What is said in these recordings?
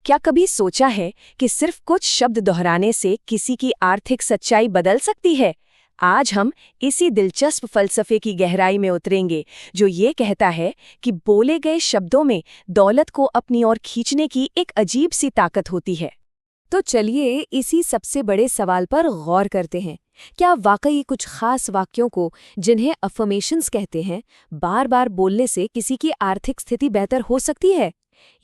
क्या कभी सोचा है कि सिर्फ कुछ शब्द दोहराने से किसी की आर्थिक सच्चाई बदल सकती है? आज हम इसी दिलचस्प फलसफे की गहराई में उतरेंगे, जो ये कहता है कि बोले गए शब्दों में दौलत को अपनी ओर खींचने की एक अजीब सी ताकत होती है। तो चलिए इसी सबसे बड़े सवाल पर गौर करते हैं। क्या वाकई कुछ खास वाक्यों को, जिन्हें अफर्मेशंस कहते हैं, बार बार बोलने से किसी की आर्थिक स्थिति बेहतर हो सकती है?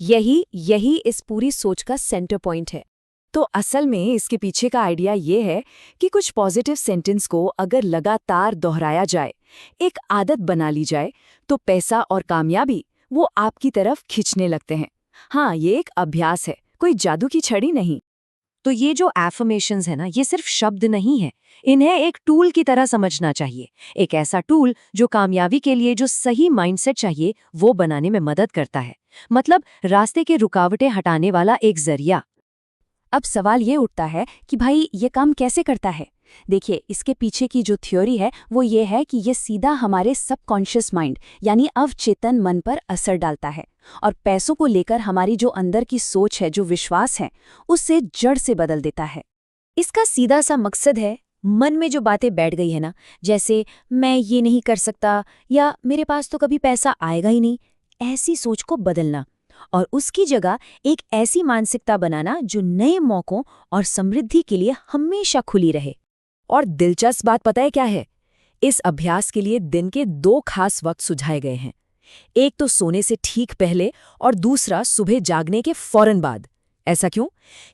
यही इस पूरी सोच का सेंटर पॉइंट है। तो असल में इसके पीछे का आइडिया ये है कि कुछ पॉजिटिव सेंटेंस को अगर लगातार दोहराया जाए, एक आदत बना ली जाए, तो पैसा और कामयाबी वो आपकी तरफ खींचने लगते हैं। हाँ, ये एक अभ्यास है, कोई जादू की छड़ी नहीं। तो ये जो एफर्मेशंस है ना, ये सिर्फ शब्द नहीं है, इन्हें एक टूल की तरह समझना चाहिए। एक ऐसा टूल जो कामयाबी के लिए जो सही माइंडसेट चाहिए वो बनाने में मदद करता है। मतलब रास्ते के रुकावटें हटाने वाला एक जरिया। अब सवाल ये उठता है कि भाई ये काम कैसे करता है? देखिए, इसके पीछे की जो थ्योरी है वो ये है कि ये सीधा हमारे सबकॉन्शियस माइंड यानी अवचेतन मन पर असर डालता है और पैसों को लेकर हमारी जो अंदर की सोच है, जो विश्वास है, उससे जड़ से बदल देता है। इसका सीधा सा मकसद है, मन में जो बातें बैठ गई है ना, जैसे मैं ये नहीं कर सकता या मेरे पास तो कभी पैसा आएगा ही नहीं, ऐसी सोच को बदलना और उसकी जगह एक ऐसी मानसिकता बनाना जो नए मौकों और समृद्धि के लिए हमेशा खुली रहे। और दिलचस्प बात पता है क्या है? इस अभ्यास के लिए दिन के 2 खास वक्त सुझाए गए हैं। एक तो सोने से ठीक पहले और दूसरा सुबह जागने के फौरन बाद। ऐसा क्यों?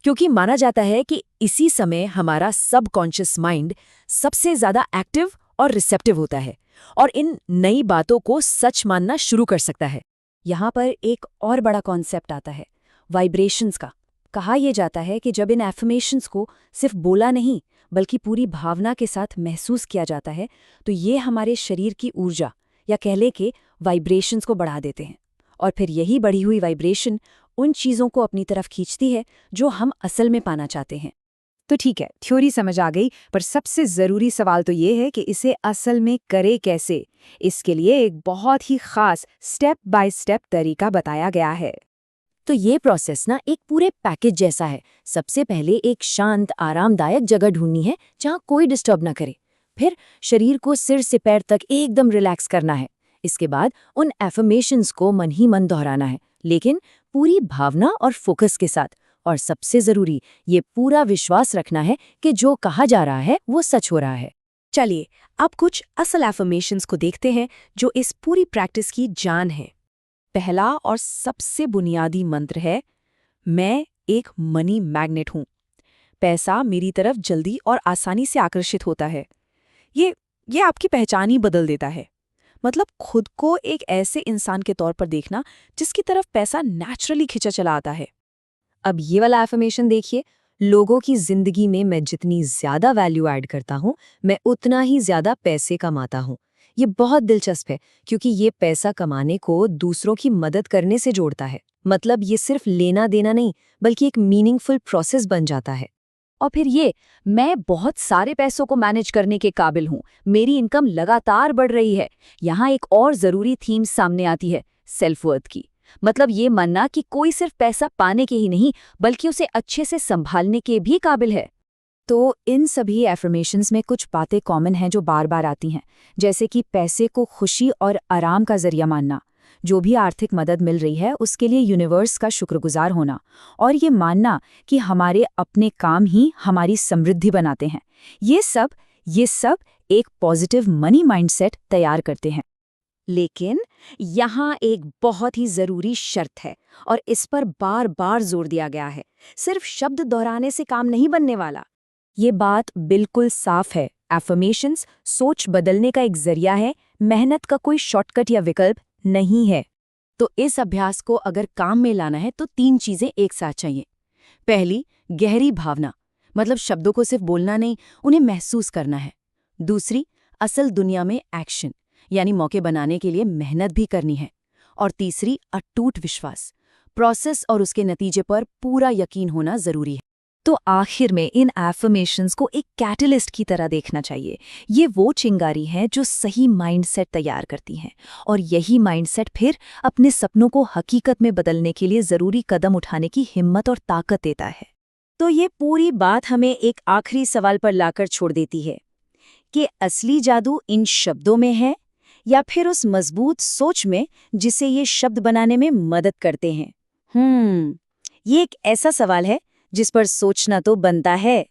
क्योंकि माना जाता है कि इसी समय हमारा सबकॉन्शियस माइंड सबसे ज्यादा एक्टिव और रिसेप्टिव होता है और इन नई बातों को सच मानना शुरू कर सकता है। यहाँ पर एक और बड़ा कॉन्सेप्ट आता है, वाइब्रेशंस का। कहा यह जाता है कि जब इन एफर्मेशंस को सिर्फ बोला नहीं बल्कि पूरी भावना के साथ महसूस किया जाता है, तो ये हमारे शरीर की ऊर्जा या कह ले के वाइब्रेशंस को बढ़ा देते हैं। और फिर यही बढ़ी हुई वाइब्रेशन उन चीज़ों को अपनी तरफ खींचती है जो हम असल में पाना चाहते हैं। तो ठीक है, थ्योरी समझ आ गई, पर सबसे ज़रूरी सवाल तो ये है कि इसे असल में करे कैसे। इसके लिए एक बहुत ही खास स्टेप बाय स्टेप तरीका बताया गया है। तो ये प्रोसेस ना एक पूरे पैकेज जैसा है। सबसे पहले एक शांत आरामदायक जगह ढूंढनी है जहाँ कोई डिस्टर्ब ना करे। फिर शरीर को सिर से पैर तक एकदम रिलैक्स करना है। इसके बाद उन एफर्मेशंस को मन ही मन दोहराना है, लेकिन पूरी भावना और फोकस के साथ। और सबसे जरूरी, ये पूरा विश्वास रखना है कि जो कहा जा रहा है वो सच हो रहा है। चलिए अब कुछ असल एफर्मेशंस को देखते हैं जो इस पूरी प्रैक्टिस की जान है। पहला और सबसे बुनियादी मंत्र है, मैं एक मनी मैग्नेट हूं। पैसा मेरी तरफ जल्दी और आसानी से आकर्षित होता है। ये आपकी पहचान ही बदल देता है। मतलब खुद को एक ऐसे इंसान के तौर पर देखना जिसकी तरफ पैसा नेचुरली खिंचा चला आता है। अब ये वाला एफर्मेशन देखिए, लोगों की जिंदगी में मैं जितनी ज्यादा वैल्यू ऐड करता हूं, मैं उतना ही ज्यादा पैसे कमाता हूं। ये बहुत दिलचस्प है क्योंकि ये पैसा कमाने को दूसरों की मदद करने से जोड़ता है। मतलब ये सिर्फ लेना देना नहीं, बल्कि एक मीनिंगफुल प्रोसेस बन जाता है। और फिर ये, मैं बहुत सारे पैसों को मैनेज करने के काबिल हूँ, मेरी इनकम लगातार बढ़ रही है। यहाँ एक और जरूरी थीम सामने आती है, सेल्फ वर्थ की। मतलब ये मानना कि कोई सिर्फ पैसा पाने के ही नहीं बल्कि उसे अच्छे से संभालने के भी काबिल है। तो इन सभी एफर्मेशंस में कुछ बातें कॉमन हैं जो बार बार आती हैं, जैसे कि पैसे को खुशी और आराम का जरिया मानना, जो भी आर्थिक मदद मिल रही है उसके लिए यूनिवर्स का शुक्रगुजार होना, और ये मानना कि हमारे अपने काम ही हमारी समृद्धि बनाते हैं। ये सब एक पॉजिटिव मनी माइंडसेट तैयार करते हैं। लेकिन यहाँ एक बहुत ही जरूरी शर्त है और इस पर बार बार जोर दिया गया है, सिर्फ शब्द दोहराने से काम नहीं बनने वाला। ये बात बिल्कुल साफ है, एफर्मेशंस सोच बदलने का एक जरिया है, मेहनत का कोई शॉर्टकट या विकल्प नहीं है। तो इस अभ्यास को अगर काम में लाना है तो 3 चीजें एक साथ चाहिए। पहली, गहरी भावना, मतलब शब्दों को सिर्फ बोलना नहीं, उन्हें महसूस करना है। दूसरी, असल दुनिया में एक्शन, यानी मौके बनाने के लिए मेहनत भी करनी है। और तीसरी, अटूट विश्वास, प्रोसेस और उसके नतीजे पर पूरा यकीन होना जरूरी है। तो आखिर में इन एफर्मेशंस को एक कैटलिस्ट की तरह देखना चाहिए। ये वो चिंगारी हैं जो सही माइंडसेट तैयार करती हैं, और यही माइंडसेट फिर अपने सपनों को हकीकत में बदलने के लिए ज़रूरी कदम उठाने की हिम्मत और ताकत देता है। तो ये पूरी बात हमें एक आखिरी सवाल पर लाकर छोड़ देती है कि असली जादू इन शब्दों में है या फिर उस मजबूत सोच में जिसे ये शब्द बनाने में मदद करते हैं। ये एक ऐसा सवाल है जिस पर सोचना तो बनता है।